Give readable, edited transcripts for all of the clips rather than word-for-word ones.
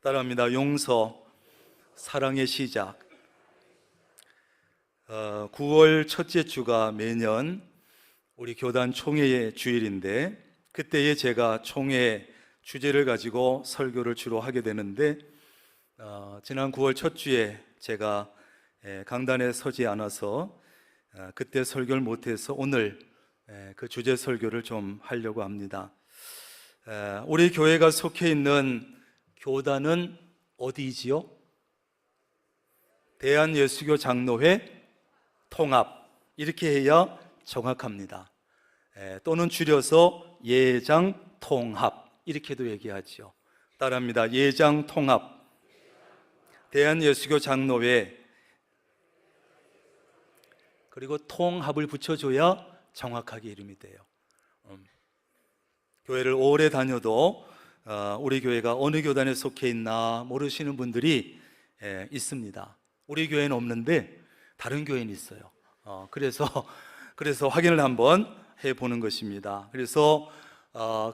따라합니다. 용서, 사랑의 시작. 9월 첫째 주가 매년 우리 교단 총회의 주일인데, 그때에 제가 총회 주제를 가지고 설교를 주로 하게 되는데, 지난 9월 첫 주에 제가 강단에 서지 않아서 그때 설교를 못해서 오늘 그 주제 설교를 좀 하려고 합니다. 우리 교회가 속해 있는 교단은 어디지요? 대한예수교 장로회 통합, 이렇게 해야 정확합니다. 또는 줄여서 예장통합, 이렇게도 얘기하죠. 따라합니다. 예장통합, 대한예수교 장로회, 그리고 통합을 붙여줘야 정확하게 이름이 돼요. 교회를 오래 다녀도 우리 교회가 어느 교단에 속해 있나 모르시는 분들이 있습니다. 우리 교회는 없는데 다른 교회는 있어요. 그래서 확인을 한번 해보는 것입니다. 그래서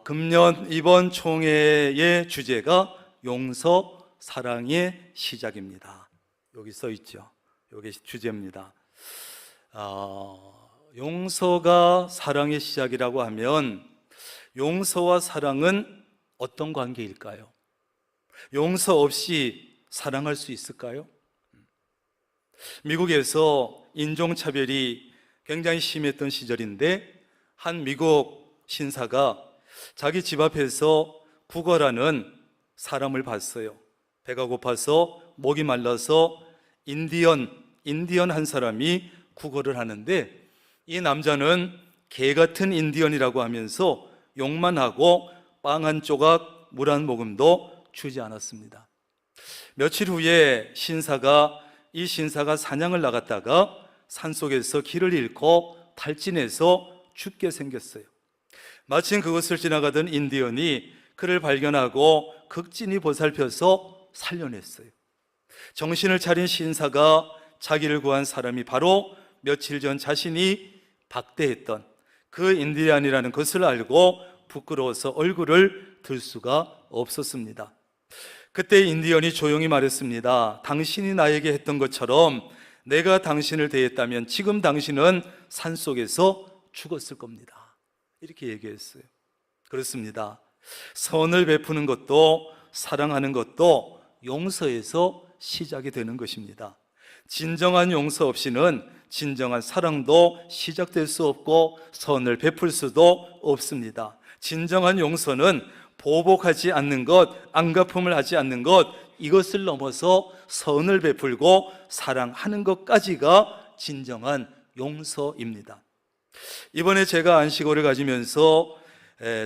금년 이번 총회의 주제가 용서, 사랑의 시작입니다. 여기 써 있죠. 여기 주제입니다. 용서가 사랑의 시작이라고 하면 용서와 사랑은 어떤 관계일까요? 용서 없이 사랑할 수 있을까요? 미국에서 인종차별이 굉장히 심했던 시절인데, 한 미국 신사가 자기 집 앞에서 구걸하는 사람을 봤어요. 배가 고파서 목이 말라서 인디언 한 사람이 구걸을 하는데, 이 남자는 개 같은 인디언이라고 하면서 욕만 하고 빵 한 조각, 물 한 모금도 주지 않았습니다. 며칠 후에 이 신사가 사냥을 나갔다가 산속에서 길을 잃고 탈진해서 죽게 생겼어요. 마침 그것을 지나가던 인디언이 그를 발견하고 극진히 보살펴서 살려냈어요. 정신을 차린 신사가 자기를 구한 사람이 바로 며칠 전 자신이 박대했던 그 인디언이라는 것을 알고 부끄러워서 얼굴을 들 수가 없었습니다. 그때 인디언이 조용히 말했습니다. 당신이 나에게 했던 것처럼 내가 당신을 대했다면 지금 당신은 산속에서 죽었을 겁니다. 이렇게 얘기했어요. 그렇습니다. 선을 베푸는 것도, 사랑하는 것도 용서에서 시작이 되는 것입니다. 진정한 용서 없이는 진정한 사랑도 시작될 수 없고 선을 베풀 수도 없습니다. 진정한 용서는 보복하지 않는 것, 안갚음을 하지 않는 것, 이것을 넘어서 선을 베풀고 사랑하는 것까지가 진정한 용서입니다. 이번에 제가 안식월을 가지면서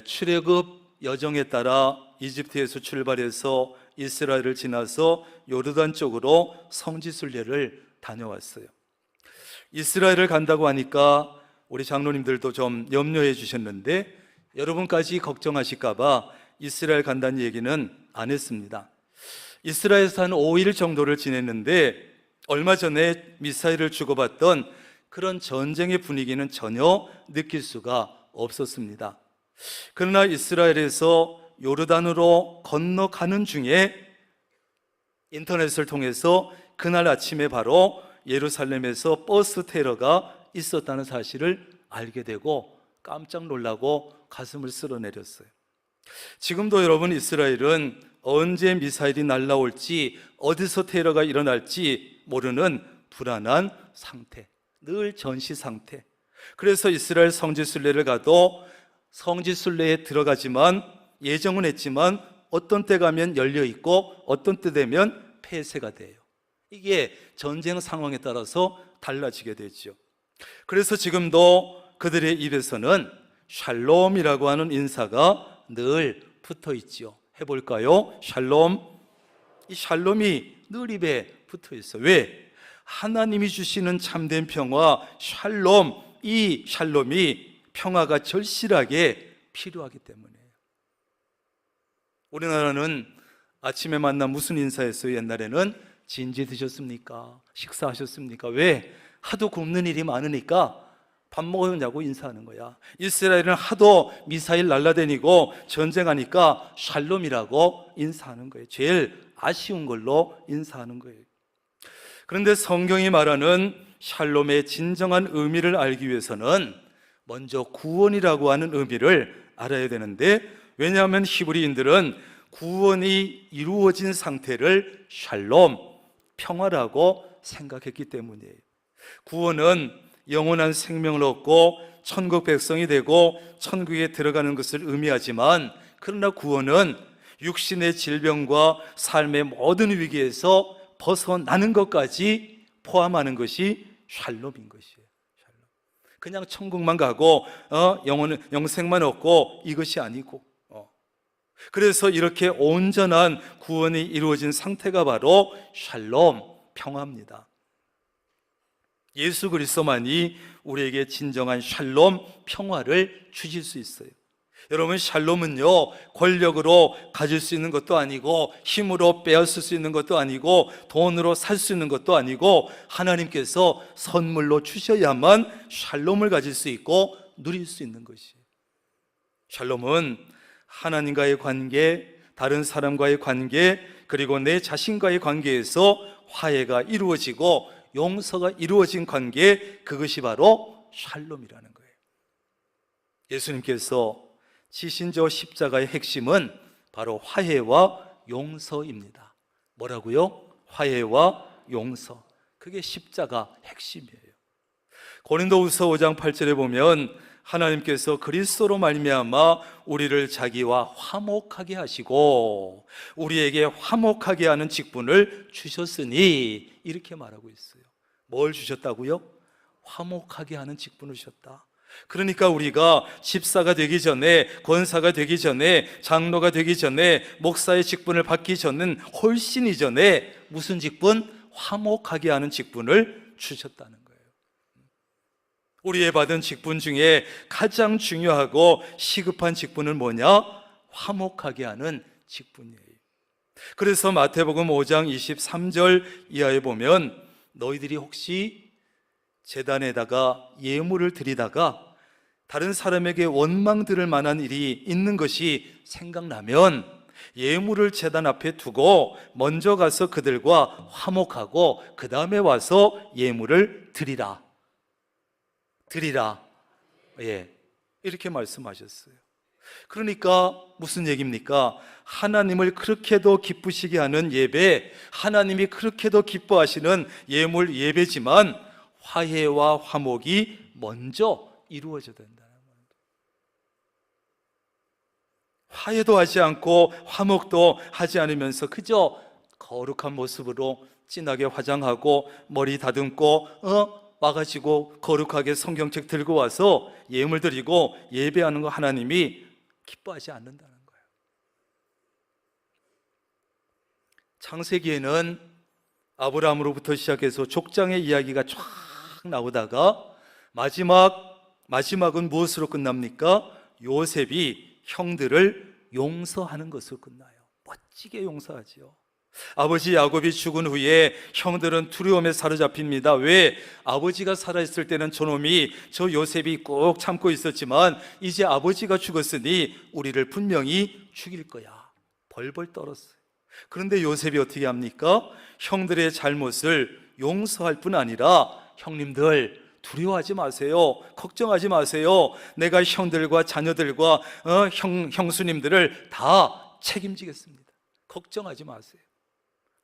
출애굽 여정에 따라 이집트에서 출발해서 이스라엘을 지나서 요르단 쪽으로 성지순례를 다녀왔어요. 이스라엘을 간다고 하니까 우리 장로님들도 좀 염려해 주셨는데, 여러분까지 걱정하실까 봐 이스라엘 간다는 얘기는 안 했습니다. 이스라엘에서 한 5일 정도를 지냈는데, 얼마 전에 미사일을 주고받던 그런 전쟁의 분위기는 전혀 느낄 수가 없었습니다. 그러나 이스라엘에서 요르단으로 건너가는 중에 인터넷을 통해서 그날 아침에 바로 예루살렘에서 버스 테러가 있었다는 사실을 알게 되고 깜짝 놀라고 가슴을 쓸어내렸어요. 지금도 여러분, 이스라엘은 언제 미사일이 날아올지, 어디서 테러가 일어날지 모르는 불안한 상태, 늘 전시 상태. 그래서 이스라엘 성지순례를 가도 성지순례에 들어가지만 예정은 했지만 어떤 때 가면 열려 있고 어떤 때 되면 폐쇄가 돼요. 이게 전쟁 상황에 따라서 달라지게 되죠. 그래서 지금도 그들의 입에서는 샬롬이라고 하는 인사가 늘 붙어 있지요. 해볼까요? 샬롬. 이 샬롬이 늘 입에 붙어 있어요. 왜? 하나님이 주시는 참된 평화, 샬롬, 이 샬롬이 평화가 절실하게 필요하기 때문이에요. 우리나라는 아침에 만나 무슨 인사했어요? 옛날에는 진지 드셨습니까? 식사하셨습니까? 왜? 하도 굶는 일이 많으니까 밥 먹었냐고 인사하는 거야. 이스라엘은 하도 미사일 날라다니고 전쟁하니까 샬롬이라고 인사하는 거예요. 제일 아쉬운 걸로 인사하는 거예요. 그런데 성경이 말하는 샬롬의 진정한 의미를 알기 위해서는 먼저 구원이라고 하는 의미를 알아야 되는데, 왜냐하면 히브리인들은 구원이 이루어진 상태를 샬롬, 평화라고 생각했기 때문이에요. 구원은 영원한 생명을 얻고 천국 백성이 되고 천국에 들어가는 것을 의미하지만, 그러나 구원은 육신의 질병과 삶의 모든 위기에서 벗어나는 것까지 포함하는 것이 샬롬인 것이에요. 샬롬. 그냥 천국만 가고 영생만 얻고 이것이 아니고, 그래서 이렇게 온전한 구원이 이루어진 상태가 바로 샬롬, 평화입니다. 예수 그리스도만이 우리에게 진정한 샬롬, 평화를 주실 수 있어요. 여러분, 샬롬은요, 권력으로 가질 수 있는 것도 아니고, 힘으로 빼앗을 수 있는 것도 아니고, 돈으로 살 수 있는 것도 아니고, 하나님께서 선물로 주셔야만 샬롬을 가질 수 있고 누릴 수 있는 것이에요. 샬롬은 하나님과의 관계, 다른 사람과의 관계, 그리고 내 자신과의 관계에서 화해가 이루어지고 용서가 이루어진 관계, 그것이 바로 샬롬이라는 거예요. 예수님께서 지신 저 십자가의 핵심은 바로 화해와 용서입니다. 뭐라고요? 화해와 용서. 그게 십자가 핵심이에요. 고린도후서 5장 8절에 보면 하나님께서 그리스도로 말미암아 우리를 자기와 화목하게 하시고 우리에게 화목하게 하는 직분을 주셨으니, 이렇게 말하고 있어요. 뭘 주셨다고요? 화목하게 하는 직분을 주셨다. 그러니까 우리가 집사가 되기 전에, 권사가 되기 전에, 장로가 되기 전에, 목사의 직분을 받기 전은 훨씬 이전에 무슨 직분? 화목하게 하는 직분을 주셨다는 거예요. 우리의 받은 직분 중에 가장 중요하고 시급한 직분은 뭐냐? 화목하게 하는 직분이에요. 그래서 마태복음 5장 23절 이하에 보면, 너희들이 혹시 제단에다가 예물을 드리다가 다른 사람에게 원망 들을 만한 일이 있는 것이 생각나면 예물을 제단 앞에 두고 먼저 가서 그들과 화목하고 그 다음에 와서 예물을 드리라. 예, 이렇게 말씀하셨어요. 그러니까 무슨 얘기입니까? 하나님을 그렇게도 기쁘시게 하는 예배, 하나님이 그렇게도 기뻐하시는 예물 예배지만 화해와 화목이 먼저 이루어져야 된다는 거예요. 화해도 하지 않고 화목도 하지 않으면서 그저 거룩한 모습으로 진하게 화장하고 머리 다듬고 와가지고 거룩하게 성경책 들고 와서 예물 드리고 예배하는 거 하나님이 기뻐하지 않는다는 거예요. 창세기에는 아브라함으로부터 시작해서 족장의 이야기가 쫙 나오다가 마지막은 무엇으로 끝납니까? 요셉이 형들을 용서하는 것으로 끝나요. 멋지게 용서하지요. 아버지 야곱이 죽은 후에 형들은 두려움에 사로잡힙니다. 왜? 아버지가 살아있을 때는 저놈이, 저 요셉이 꼭 참고 있었지만 이제 아버지가 죽었으니 우리를 분명히 죽일 거야. 벌벌 떨었어요. 그런데 요셉이 어떻게 합니까? 형들의 잘못을 용서할 뿐 아니라, 형님들 두려워하지 마세요. 걱정하지 마세요. 내가 형들과 자녀들과 형수님들을 다 책임지겠습니다. 걱정하지 마세요.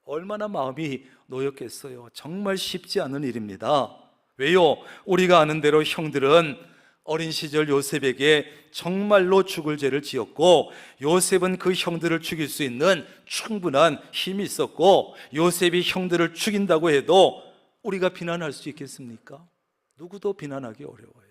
얼마나 마음이 놓였겠어요. 정말 쉽지 않은 일입니다. 왜요? 우리가 아는 대로 형들은 어린 시절 요셉에게 정말로 죽을 죄를 지었고, 요셉은 그 형들을 죽일 수 있는 충분한 힘이 있었고, 요셉이 형들을 죽인다고 해도 우리가 비난할 수 있겠습니까? 누구도 비난하기 어려워요.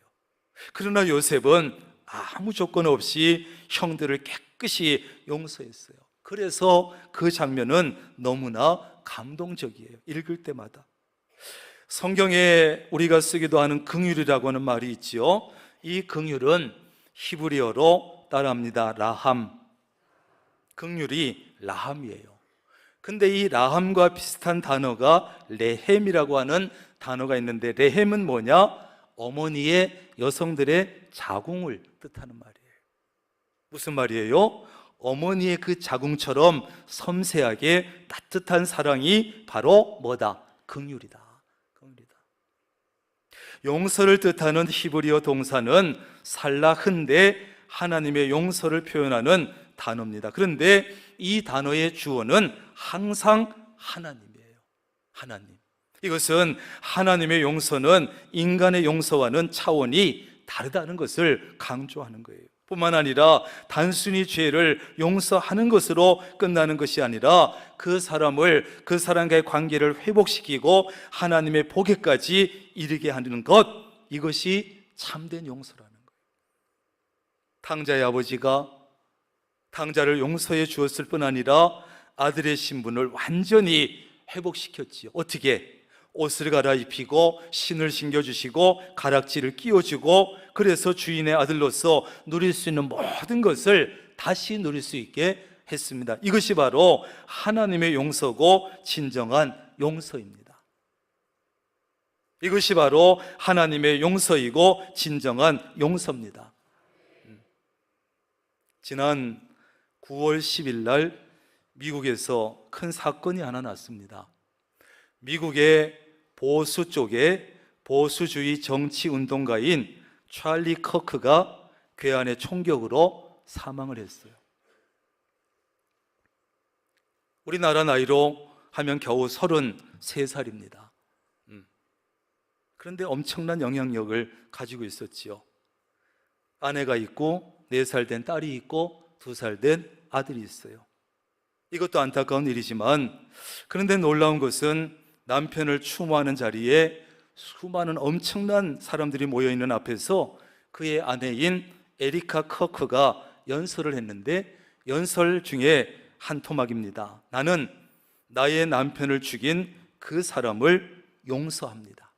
그러나 요셉은 아무 조건 없이 형들을 깨끗이 용서했어요. 그래서 그 장면은 너무나 감동적이에요. 읽을 때마다. 성경에 우리가 쓰기도 하는 긍휼이라고 하는 말이 있지요. 이 긍휼은 히브리어로 따라합니다. 라함. 긍휼이 라함이에요. 근데 이 라함과 비슷한 단어가 레헴이라고 하는 단어가 있는데, 레헴은 뭐냐? 어머니의 여성들의 자궁을 뜻하는 말이에요. 무슨 말이에요? 어머니의 그 자궁처럼 섬세하게 따뜻한 사랑이 바로 뭐다? 긍휼이다. 긍휼이다. 용서를 뜻하는 히브리어 동사는 살라흐인데 하나님의 용서를 표현하는 단어입니다. 그런데 이 단어의 주어는 항상 하나님이에요. 하나님. 이것은 하나님의 용서는 인간의 용서와는 차원이 다르다는 것을 강조하는 거예요. 뿐만 아니라 단순히 죄를 용서하는 것으로 끝나는 것이 아니라 그 사람과의 관계를 회복시키고 하나님의 복에까지 이르게 하는 것, 이것이 참된 용서라는 거예요. 탕자의 아버지가 탕자를 용서해 주었을 뿐 아니라 아들의 신분을 완전히 회복시켰지요. 어떻게? 옷을 갈아입히고 신을 신겨주시고 가락지를 끼워주고, 그래서 주인의 아들로서 누릴 수 있는 모든 것을 다시 누릴 수 있게 했습니다. 이것이 바로 하나님의 용서고 진정한 용서입니다. 이것이 바로 하나님의 용서이고 진정한 용서입니다. 지난 9월 10일 날 미국에서 큰 사건이 하나 났습니다. 미국의 보수 쪽에 보수주의 정치 운동가인 찰리 커크가 괴한의 총격으로 사망을 했어요. 우리나라 나이로 하면 겨우 33살입니다. 그런데 엄청난 영향력을 가지고 있었지요. 아내가 있고 4살 된 딸이 있고 2살 된 아들이 있어요. 이것도 안타까운 일이지만, 그런데 놀라운 것은 남편을 추모하는 자리에 수많은 엄청난 사람들이 모여있는 앞에서 그의 아내인 에리카 커크가 연설을 했는데, 연설 중에 한 토막입니다. 나는 나의 남편을 죽인 그 사람을 용서합니다.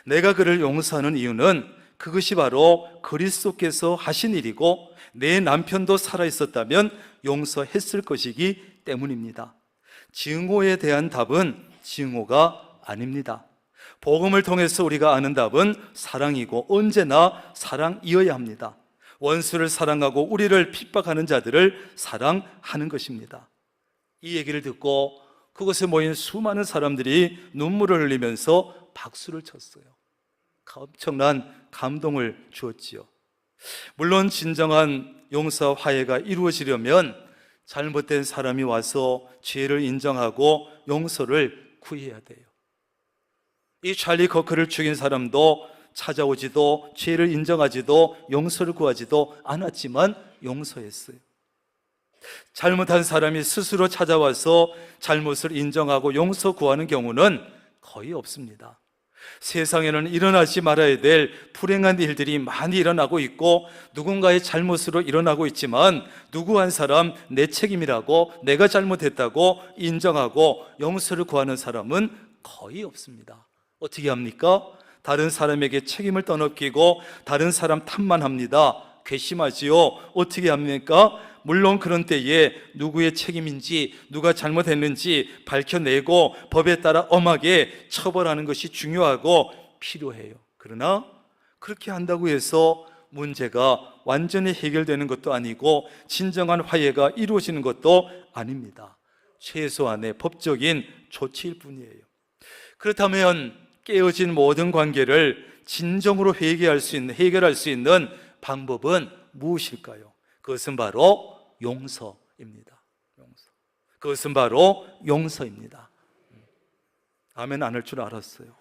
내가 그를 용서하는 이유는 그것이 바로 그리스도께서 하신 일이고 내 남편도 살아있었다면 용서했을 것이기 때문입니다. 증오에 대한 답은 증오가 아닙니다. 복음을 통해서 우리가 아는 답은 사랑이고 언제나 사랑이어야 합니다. 원수를 사랑하고 우리를 핍박하는 자들을 사랑하는 것입니다. 이 얘기를 듣고 그곳에 모인 수많은 사람들이 눈물을 흘리면서 박수를 쳤어요. 엄청난 감동을 주었지요. 물론 진정한 용서와 화해가 이루어지려면 잘못된 사람이 와서 죄를 인정하고 용서를 구해야 돼요. 이 찰리 커크를 죽인 사람도 찾아오지도 죄를 인정하지도 용서를 구하지도 않았지만 용서했어요. 잘못한 사람이 스스로 찾아와서 잘못을 인정하고 용서 구하는 경우는 거의 없습니다. 세상에는 일어나지 말아야 될 불행한 일들이 많이 일어나고 있고 누군가의 잘못으로 일어나고 있지만 누구 한 사람 내 책임이라고, 내가 잘못했다고 인정하고 용서를 구하는 사람은 거의 없습니다. 어떻게 합니까? 다른 사람에게 책임을 떠넘기고 다른 사람 탓만 합니다. 괘씸하지요. 어떻게 합니까? 물론 그런 때에 누구의 책임인지 누가 잘못했는지 밝혀내고 법에 따라 엄하게 처벌하는 것이 중요하고 필요해요. 그러나 그렇게 한다고 해서 문제가 완전히 해결되는 것도 아니고 진정한 화해가 이루어지는 것도 아닙니다. 최소한의 법적인 조치일 뿐이에요. 그렇다면 깨어진 모든 관계를 진정으로 해결할 수 있는 방법은 무엇일까요? 그것은 바로 용서입니다. 그것은 바로 용서입니다. 아멘 안 할 줄 알았어요.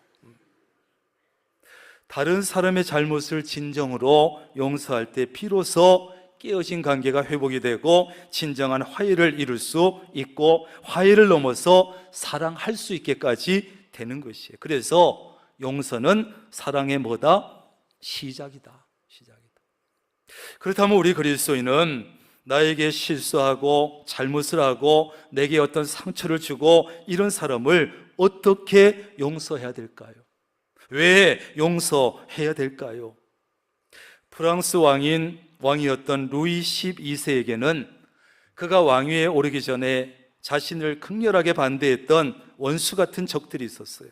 다른 사람의 잘못을 진정으로 용서할 때 비로소 깨어진 관계가 회복이 되고 진정한 화해를 이룰 수 있고 화해를 넘어서 사랑할 수 있게까지 되는 것이에요. 그래서 용서는 사랑의 뭐다? 시작이다. 그렇다면 우리 그리스도인은 나에게 실수하고 잘못을 하고 내게 어떤 상처를 주고 이런 사람을 어떻게 용서해야 될까요? 왜 용서해야 될까요? 프랑스 왕이었던 루이 12세에게는 그가 왕위에 오르기 전에 자신을 극렬하게 반대했던 원수 같은 적들이 있었어요.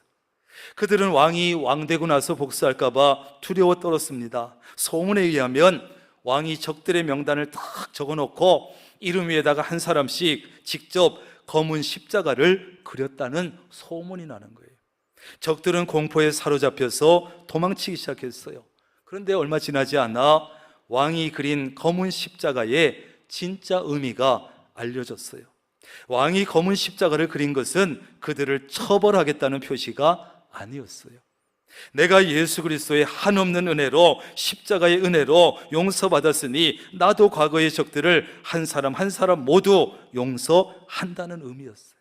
그들은 왕이 왕되고 나서 복수할까 봐 두려워 떨었습니다. 소문에 의하면 왕이 적들의 명단을 딱 적어놓고 이름 위에다가 한 사람씩 직접 검은 십자가를 그렸다는 소문이 나는 거예요. 적들은 공포에 사로잡혀서 도망치기 시작했어요. 그런데 얼마 지나지 않아 왕이 그린 검은 십자가의 진짜 의미가 알려졌어요. 왕이 검은 십자가를 그린 것은 그들을 처벌하겠다는 표시가 아니었어요. 내가 예수 그리스도의 한없는 은혜로, 십자가의 은혜로 용서받았으니 나도 과거의 적들을 한 사람 한 사람 모두 용서한다는 의미였어요.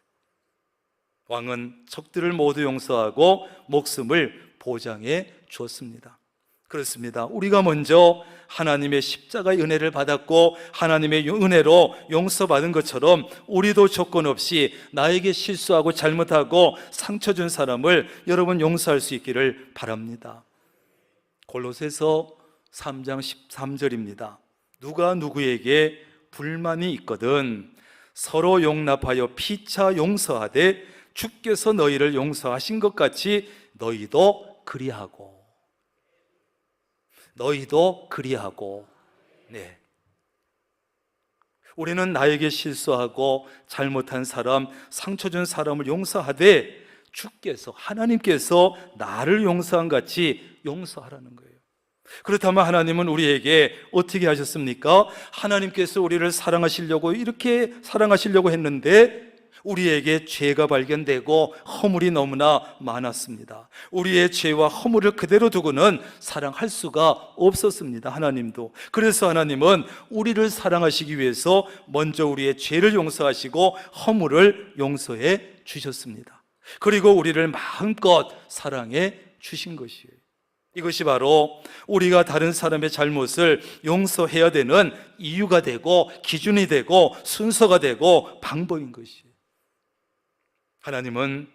왕은 적들을 모두 용서하고 목숨을 보장해 주었습니다. 그렇습니다. 우리가 먼저 하나님의 십자가의 은혜를 받았고 하나님의 은혜로 용서받은 것처럼 우리도 조건 없이 나에게 실수하고 잘못하고 상처 준 사람을 여러분 용서할 수 있기를 바랍니다. 골로새서 3장 13절입니다. 누가 누구에게 불만이 있거든 서로 용납하여 피차 용서하되 주께서 너희를 용서하신 것 같이 너희도 그리하고. 네. 우리는 나에게 실수하고 잘못한 사람, 상처 준 사람을 용서하되 주께서, 하나님께서 나를 용서한 같이 용서하라는 거예요. 그렇다면 하나님은 우리에게 어떻게 하셨습니까? 하나님께서 우리를 사랑하시려고 이렇게 사랑하시려고 했는데 우리에게 죄가 발견되고 허물이 너무나 많았습니다. 우리의 죄와 허물을 그대로 두고는 사랑할 수가 없었습니다. 하나님도. 그래서 하나님은 우리를 사랑하시기 위해서 먼저 우리의 죄를 용서하시고 허물을 용서해 주셨습니다. 그리고 우리를 마음껏 사랑해 주신 것이에요. 이것이 바로 우리가 다른 사람의 잘못을 용서해야 되는 이유가 되고 기준이 되고 순서가 되고 방법인 것이에요. 하나님은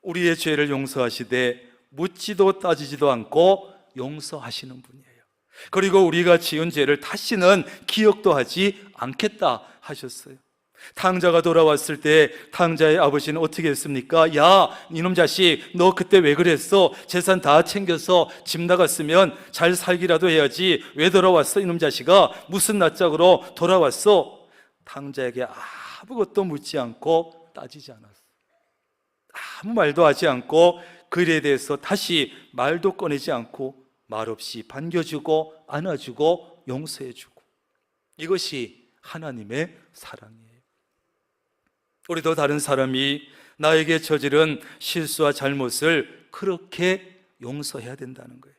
우리의 죄를 용서하시되 묻지도 따지지도 않고 용서하시는 분이에요. 그리고 우리가 지은 죄를 다시는 기억도 하지 않겠다 하셨어요. 탕자가 돌아왔을 때 탕자의 아버지는 어떻게 했습니까? 야, 이놈 자식, 너 그때 왜 그랬어? 재산 다 챙겨서 집 나갔으면 잘 살기라도 해야지. 왜 돌아왔어? 이놈 자식아, 무슨 낯짝으로 돌아왔어? 탕자에게 아무것도 묻지 않고 따지지 않았어요. 아무 말도 하지 않고 그 일에 대해서 다시 말도 꺼내지 않고 말없이 반겨주고 안아주고 용서해주고, 이것이 하나님의 사랑이에요. 우리도 다른 사람이 나에게 저지른 실수와 잘못을 그렇게 용서해야 된다는 거예요.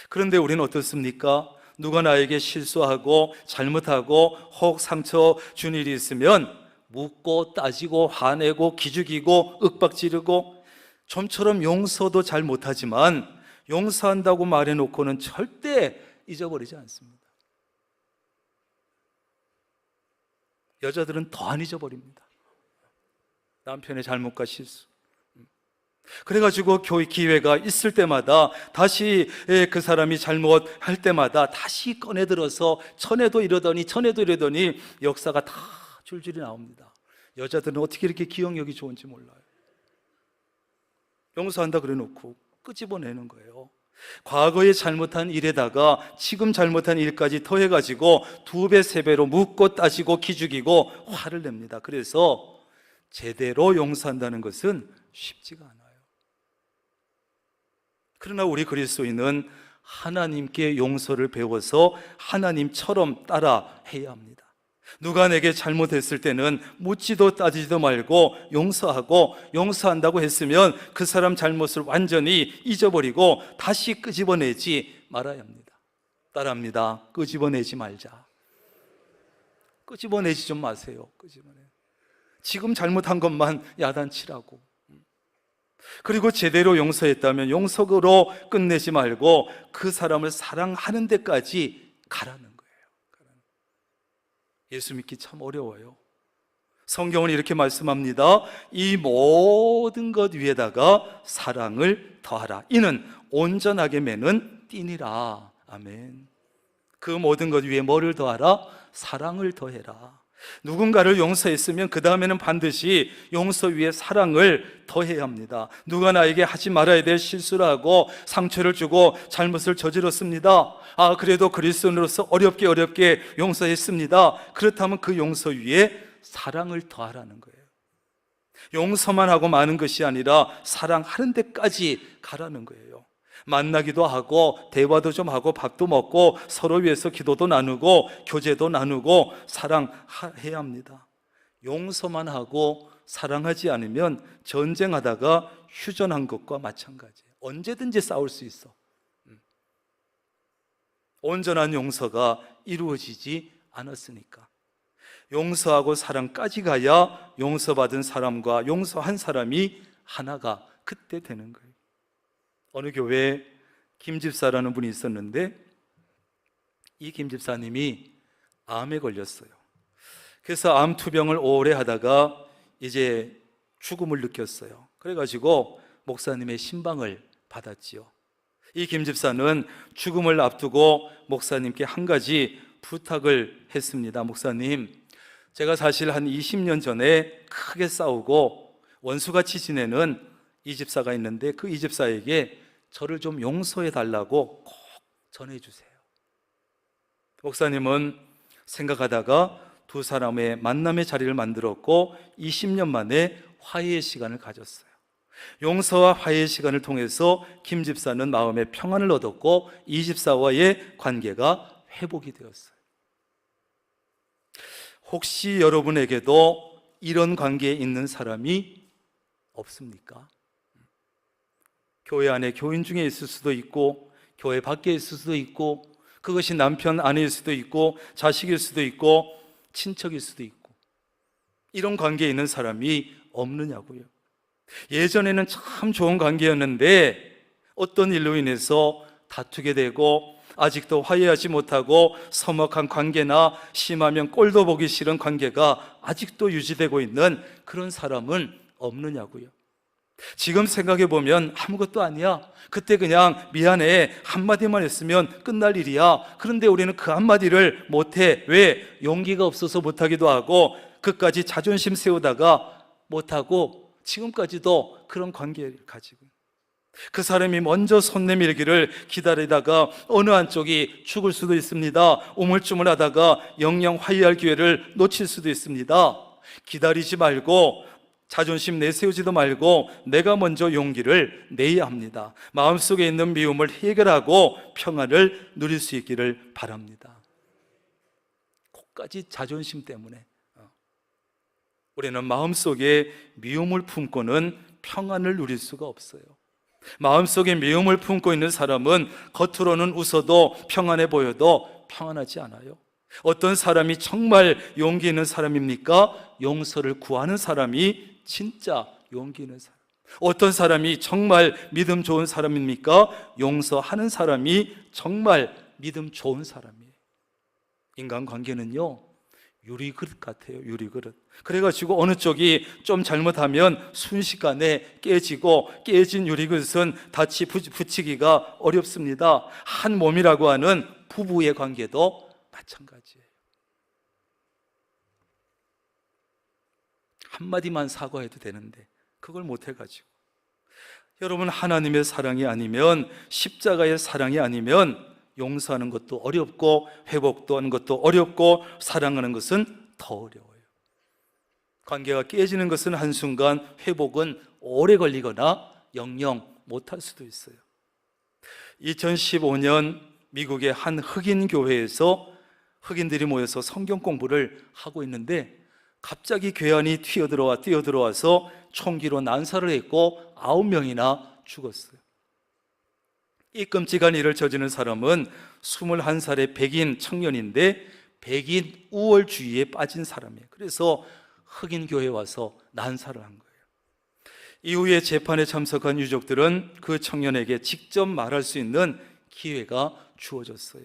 그런데 우리는 어떻습니까? 누가 나에게 실수하고 잘못하고 혹 상처 준 일이 있으면 묻고 따지고 화내고 기죽이고 윽박지르고 좀처럼 용서도 잘 못하지만 용서한다고 말해놓고는 절대 잊어버리지 않습니다. 여자들은 더 안 잊어버립니다. 남편의 잘못과 실수. 그래가지고 교회 기회가 있을 때마다 다시 그 사람이 잘못할 때마다 다시 꺼내들어서 전에도 이러더니 역사가 다 줄줄이 나옵니다. 여자들은 어떻게 이렇게 기억력이 좋은지 몰라요. 용서한다 그래놓고 끄집어내는 거예요. 과거에 잘못한 일에다가 지금 잘못한 일까지 더해가지고 2배, 3배로 묻고 따지고 기죽이고 화를 냅니다. 그래서 제대로 용서한다는 것은 쉽지가 않아요. 그러나 우리 그리스도인은 하나님께 용서를 배워서 하나님처럼 따라 해야 합니다. 누가 내게 잘못했을 때는 묻지도 따지지도 말고 용서하고, 용서한다고 했으면 그 사람 잘못을 완전히 잊어버리고 다시 끄집어내지 말아야 합니다. 따라합니다. 끄집어내지 말자. 끄집어내지 좀 마세요. 지금 잘못한 것만 야단치라고. 그리고 제대로 용서했다면 용서로 끝내지 말고 그 사람을 사랑하는 데까지 가라는 거예요. 예수 믿기 참 어려워요. 성경은 이렇게 말씀합니다. 이 모든 것 위에다가 사랑을 더하라. 이는 온전하게 매는 띠니라. 아멘. 그 모든 것 위에 뭐를 더하라? 사랑을 더해라. 누군가를 용서했으면 그 다음에는 반드시 용서 위에 사랑을 더해야 합니다. 누가 나에게 하지 말아야 될 실수를 하고 상처를 주고 잘못을 저질렀습니다. 그래도 그리스도인으로서 어렵게 용서했습니다. 그렇다면 그 용서 위에 사랑을 더하라는 거예요. 용서만 하고 마는 것이 아니라 사랑하는 데까지 가라는 거예요. 만나기도 하고 대화도 좀 하고 밥도 먹고 서로 위해서 기도도 나누고 교제도 나누고 사랑해야 합니다. 용서만 하고 사랑하지 않으면 전쟁하다가 휴전한 것과 마찬가지예요. 언제든지 싸울 수 있어. 온전한 용서가 이루어지지 않았으니까. 용서하고 사랑까지 가야 용서받은 사람과 용서한 사람이 하나가 그때 되는 거예요. 어느 교회에 김 집사라는 분이 있었는데 이 김 집사님이 암에 걸렸어요. 그래서 암 투병을 오래 하다가 이제 죽음을 느꼈어요. 그래가지고 목사님의 신방을 받았지요. 이 김 집사는 죽음을 앞두고 목사님께 한 가지 부탁을 했습니다. 목사님, 제가 사실 한 20년 전에 크게 싸우고 원수같이 지내는 이 집사가 있는데 그 이 집사에게 저를 좀 용서해 달라고 꼭 전해주세요. 목사님은 생각하다가 두 사람의 만남의 자리를 만들었고 20년 만에 화해의 시간을 가졌어요. 용서와 화해의 시간을 통해서 김 집사는 마음의 평안을 얻었고 이 집사와의 관계가 회복이 되었어요. 혹시 여러분에게도 이런 관계에 있는 사람이 없습니까? 교회 안에 교인 중에 있을 수도 있고 교회 밖에 있을 수도 있고 그것이 남편 아내일 수도 있고 자식일 수도 있고 친척일 수도 있고 이런 관계에 있는 사람이 없느냐고요. 예전에는 참 좋은 관계였는데 어떤 일로 인해서 다투게 되고 아직도 화해하지 못하고 서먹한 관계나 심하면 꼴도 보기 싫은 관계가 아직도 유지되고 있는 그런 사람은 없느냐고요. 지금 생각해보면 아무것도 아니야. 그때 그냥 미안해 한마디만 했으면 끝날 일이야. 그런데 우리는 그 한마디를 못해. 왜? 용기가 없어서 못하기도 하고 끝까지 자존심 세우다가 못하고 지금까지도 그런 관계를 가지고 그 사람이 먼저 손 내밀기를 기다리다가 어느 한쪽이 죽을 수도 있습니다. 우물쭈물하다가 영영 화해할 기회를 놓칠 수도 있습니다. 기다리지 말고 자존심 내세우지도 말고 내가 먼저 용기를 내야 합니다. 마음속에 있는 미움을 해결하고 평안을 누릴 수 있기를 바랍니다. 꼭까지 자존심 때문에 우리는 마음속에 미움을 품고는 평안을 누릴 수가 없어요. 마음속에 미움을 품고 있는 사람은 겉으로는 웃어도 평안해 보여도 평안하지 않아요. 어떤 사람이 정말 용기 있는 사람입니까? 용서를 구하는 사람이 진짜 용기 있는 사람. 어떤 사람이 정말 믿음 좋은 사람입니까? 용서하는 사람이 정말 믿음 좋은 사람이에요. 인간관계는요 유리그릇 같아요. 유리그릇. 그래가지고 어느 쪽이 좀 잘못하면 순식간에 깨지고 깨진 유리그릇은 다시 붙이기가 어렵습니다. 한 몸이라고 하는 부부의 관계도 마찬가지예요. 한마디만 사과해도 되는데 그걸 못해가지고 여러분 하나님의 사랑이 아니면 십자가의 사랑이 아니면 용서하는 것도 어렵고 회복도 하는 것도 어렵고 사랑하는 것은 더 어려워요. 관계가 깨지는 것은 한순간, 회복은 오래 걸리거나 영영 못할 수도 있어요. 2015년 미국의 한 흑인 교회에서 흑인들이 모여서 성경 공부를 하고 있는데 갑자기 괴한이 뛰어들어와서 총기로 난사를 했고 9명이나 죽었어요. 이 끔찍한 일을 저지른 사람은 21살의 백인 청년인데 백인 우월주의에 빠진 사람이에요. 그래서 흑인 교회에 와서 난사를 한 거예요. 이후에 재판에 참석한 유족들은 그 청년에게 직접 말할 수 있는 기회가 주어졌어요.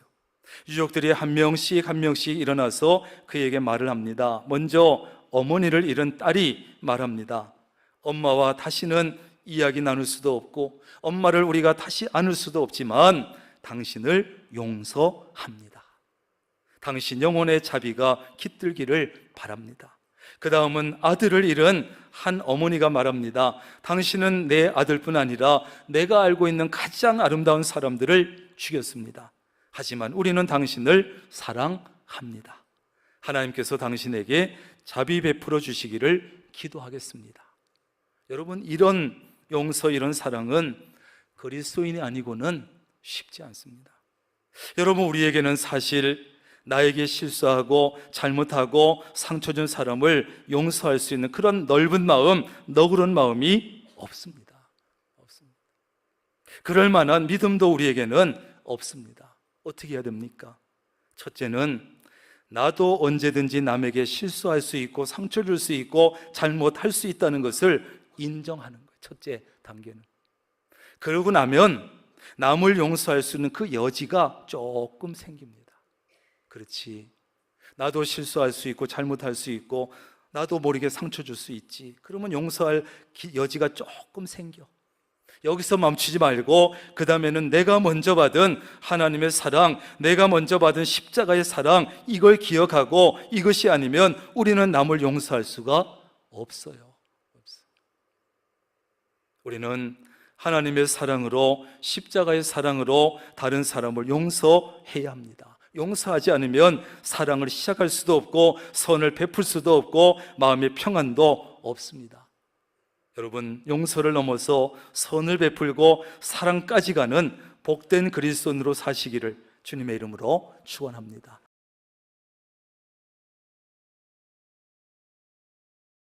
유족들이 한 명씩 일어나서 그에게 말을 합니다. 먼저 어머니를 잃은 딸이 말합니다. 엄마와 다시는 이야기 나눌 수도 없고 엄마를 우리가 다시 안을 수도 없지만 당신을 용서합니다. 당신 영혼의 자비가 깃들기를 바랍니다. 그 다음은 아들을 잃은 한 어머니가 말합니다. 당신은 내 아들뿐 아니라 내가 알고 있는 가장 아름다운 사람들을 죽였습니다. 하지만 우리는 당신을 사랑합니다. 하나님께서 당신에게 자비 베풀어 주시기를 기도하겠습니다. 여러분, 이런 용서, 이런 사랑은 그리스도인이 아니고는 쉽지 않습니다. 여러분, 우리에게는 사실 나에게 실수하고 잘못하고 상처 준 사람을 용서할 수 있는 그런 넓은 마음, 너그러운 마음이 없습니다. 그럴 만한 믿음도 우리에게는 없습니다. 어떻게 해야 됩니까? 첫째는 나도 언제든지 남에게 실수할 수 있고 상처 줄 수 있고 잘못할 수 있다는 것을 인정하는 거예요. 첫째 단계는. 그러고 나면 남을 용서할 수 있는 그 여지가 조금 생깁니다. 그렇지, 나도 실수할 수 있고 잘못할 수 있고 나도 모르게 상처 줄 수 있지. 그러면 용서할 여지가 조금 생겨. 여기서 멈추지 말고 그 다음에는 내가 먼저 받은 하나님의 사랑, 내가 먼저 받은 십자가의 사랑, 이걸 기억하고 이것이 아니면 우리는 남을 용서할 수가 없어요. 우리는 하나님의 사랑으로, 십자가의 사랑으로 다른 사람을 용서해야 합니다. 용서하지 않으면 사랑을 시작할 수도 없고 선을 베풀 수도 없고 마음의 평안도 없습니다. 여러분, 용서를 넘어서 선을 베풀고 사랑까지 가는 복된 그리스도인으로 사시기를 주님의 이름으로 축원합니다.